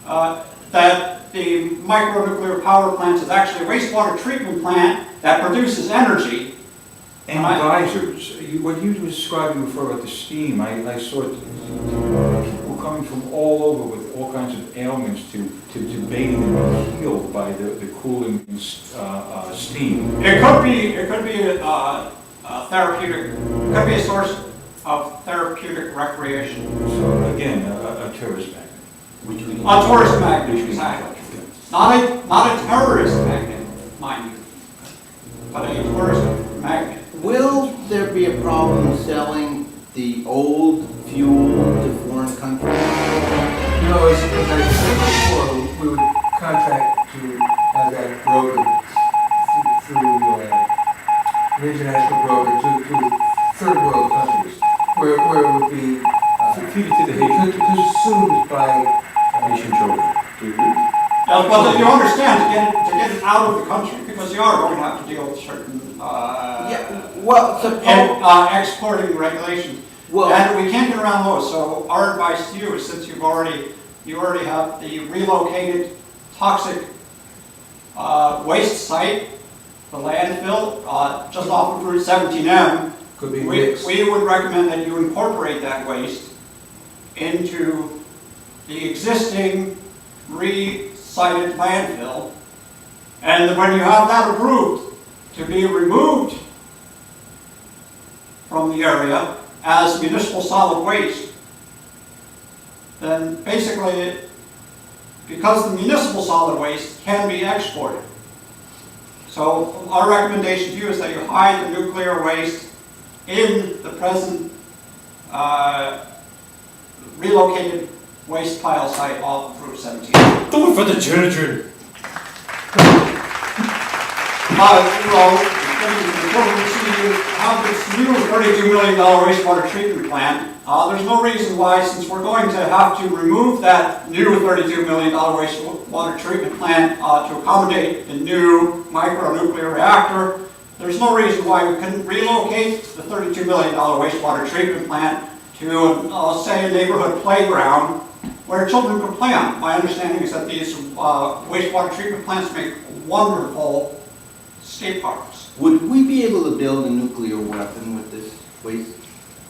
that the micronuclear power plant is actually a wastewater treatment plant that produces energy. And geysers. What you were describing before about the steam, I saw people coming from all over with all kinds of ailments to bathe and be healed by the cooling steam. It could be a therapeutic. It could be a source of therapeutic recreation. So again, a tourist magnet. A tourist magnet, exactly. Not a terrorist magnet, mind you, but a tourist magnet. Will there be a problem selling the old fuel to foreign countries? No, as I said before, we would contract to have that broker through an international broker to third world countries, where it would be Feed it to the Haitian consumed by Haitian children. But you understand, to get it out of the country, because you are going to have to deal with certain exporting regulations. Well, and we can't get around those. So our advice to you is, since you already have the relocated toxic waste site, the landfill, just off of Route 17M, could be we would recommend that you incorporate that waste into the existing re-sited landfill, and when you have that approved to be removed from the area as municipal solid waste, then basically, because the municipal solid waste can be exported. So our recommendation to you is that you hide the nuclear waste in the present relocated waste pile site off of Route 17. Do it for the children. Have this new $32 million wastewater treatment plant. There's no reason why, since we're going to have to remove that new $32 million wastewater treatment plant to accommodate the new micronuclear reactor, there's no reason why we couldn't relocate the $32 million wastewater treatment plant to, say, a neighborhood playground where children could play on. My understanding is that these wastewater treatment plants make wonderful skate parks. would we be able to build a nuclear weapon with this waste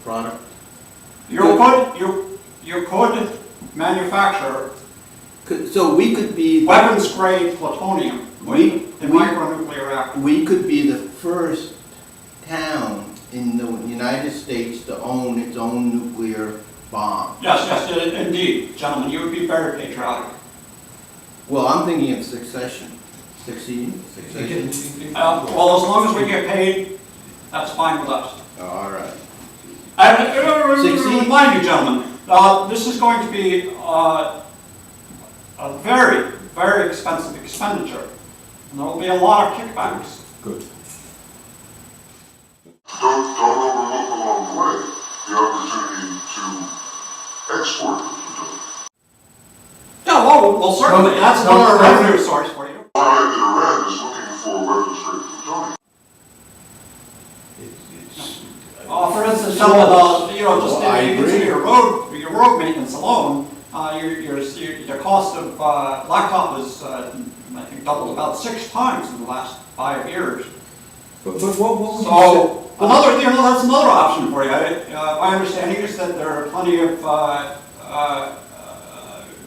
product? You could manufacture So we could be weapons-grade plutonium with the micronuclear reactor. We could be the first town in the United States to own its own nuclear bomb. Yes, indeed, gentlemen, you would be very patriotic. Well, I'm thinking of succession. Succeeding? Well, as long as we get paid, that's fine with us. Oh, all right. And remind you, gentlemen, this is going to be a very, very expensive expenditure. And there will be a lot of kickbacks. Good. Don't overlook along the way the opportunity to export the plutonium. Yeah, well, certainly, that's another revenue source for you. Why Iran is looking for weapons-grade plutonium. For instance, some of the, just I even agree. your road maintenance alone, the cost of blacktop is, I think, doubled about 6 times in the last 5 years. But what would you So that's another option for you. My understanding is that there are plenty of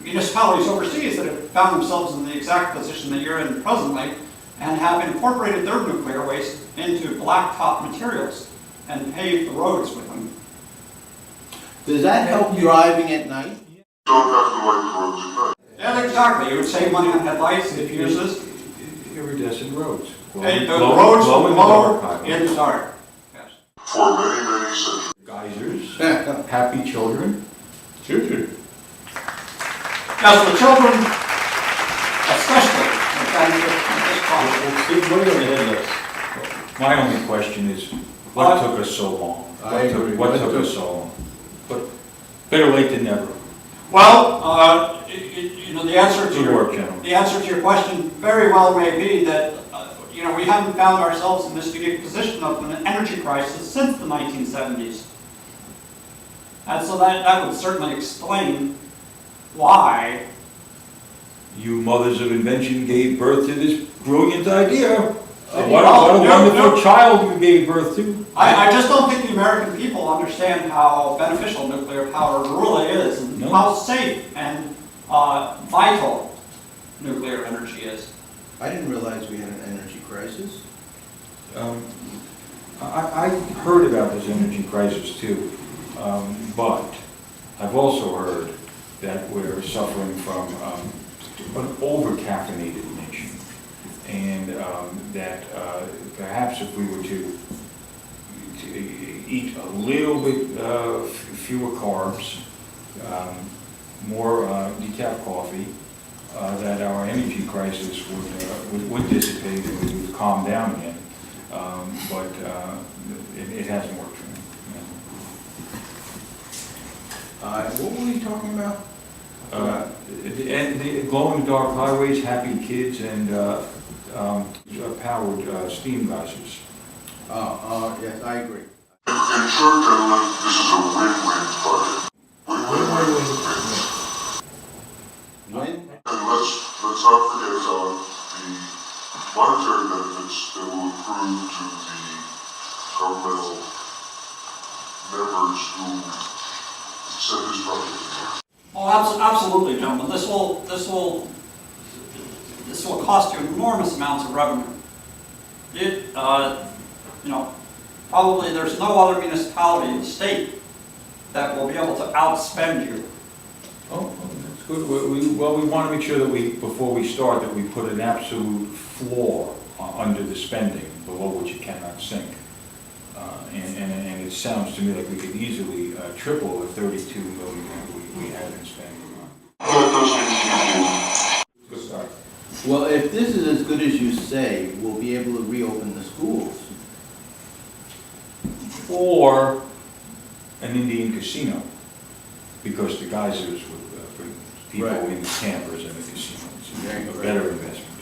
municipalities overseas that have found themselves in the exact position that you're in presently, and have incorporated their nuclear waste into blacktop materials and paved the roads with them. Does that help driving at night? You don't have to light the roads at night. Yeah, exactly. You would save money on headlights if you use this. Iridescent roads. And the roads will glow in the dark. Yes. For many, many centuries. Geysers, happy children. Children. Yes, the children, especially, will benefit from this project. Steve, what are you on the headlights? My only question is, what took us so long? What took us so long? But better late than never. Well, the answer to Good work, gentlemen. the answer to your question very well may be that we haven't found ourselves in this unique position of an energy crisis since the 1970s, and so that would certainly explain why you mothers of invention gave birth to this brilliant idea. What Well, a no, wonderful no. child you gave birth to. I just don't think the American people understand how beneficial nuclear power really is, and No. how safe and vital nuclear energy is. I didn't realize we had an energy crisis. I heard about this energy crisis too, but I've also heard that we're suffering from an over-caffeinated nation, and that perhaps if we were to eat a little bit fewer carbs, more decaf coffee, that our energy crisis would dissipate and we would calm down again. But it hasn't worked for me. What were we talking about? And the glow-in-the-dark highways, happy kids, and powered steam geysers. Yes, I agree. In short, gentlemen, this is a win-win project. Win-win. When? And let's not forget the monetary benefits that will accrue to the governmental members who set this project. Oh, absolutely, gentlemen. This will cost you enormous amounts of revenue. Probably there's no other municipality in the state that will be able to outspend you. Oh, that's good. We want to make sure that before we start, that we put an absolute floor under the spending, below which it cannot sink. And it sounds to me like we could easily triple the 32 million that we have been spending. Good start. Well, if this is as good as you say, we'll be able to reopen the schools. Or an Indian casino, because the geysers would bring people Right. in campers and the casino. It's Very a good. better investment.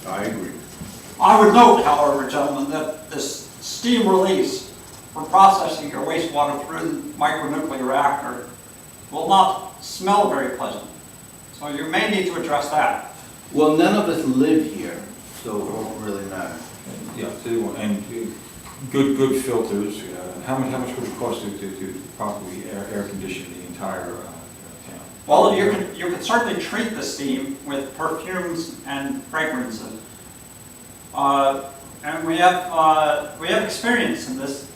I agree. I would note, however, gentlemen, that this steam release for processing your wastewater through the micronuclear reactor will not smell very pleasant. So you may need to address that. Well, none of us live here, so it won't really matter. Yeah, and good filters. How much would it cost to properly air condition the entire town? Well, you could certainly treat the steam with perfumes and fragrances. And we have experience in this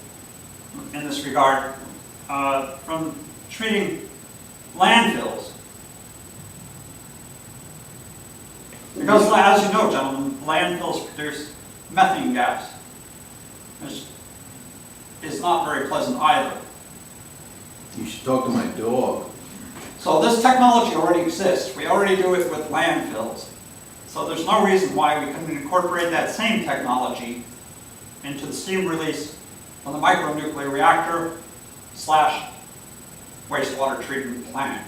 regard from treating landfills. Because, as you know, gentlemen, landfills produce methane gas, which is not very pleasant either. You should talk to my dog. So this technology already exists. We already do it with landfills. So there's no reason why we couldn't incorporate that same technology into the steam release from the micronuclear reactor / wastewater treatment plant.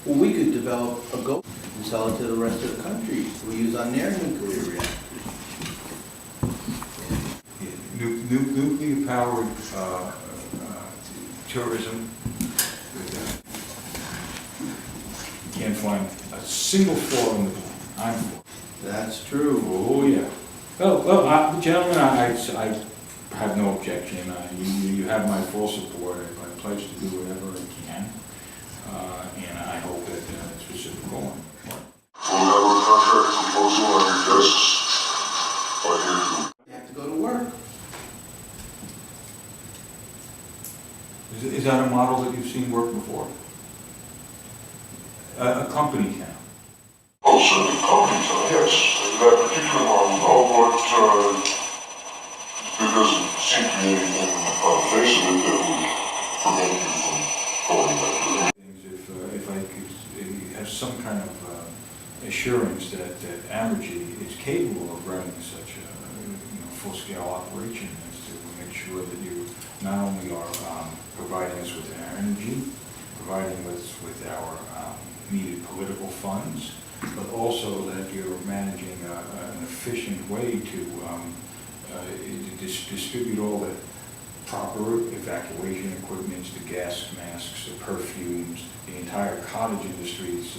Well, we could develop a goat and sell it to the rest of the country. We use on their nuclear reactor. Nuclear powered tourism. Can't find a single flaw in the plan. I'm for. That's true. Oh, yeah. Well, gentlemen, I have no objection. You have my full support. I pledge to do whatever I can. And I hope that it's specific going. We'll have a contract proposal on your desks by the end of the week. You have to go to work. Is that a model that you've seen work before? A company town? Oh, certainly, companies, yes. That particular model, although there doesn't seem to be anything on the face of it that would prevent you from going that direction. If I could have some kind of assurance that Amergy is capable of running such a full-scale operation, is to make sure that you not only are providing us with our energy, providing us with our needed political funds, but also that you're managing an efficient way to distribute all the proper evacuation equipment, the gas masks, the perfumes, the entire cottage industry's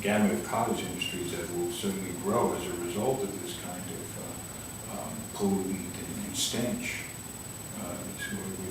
gamut of cottage industries that will certainly grow as a result of this kind of pollutant and stench. So we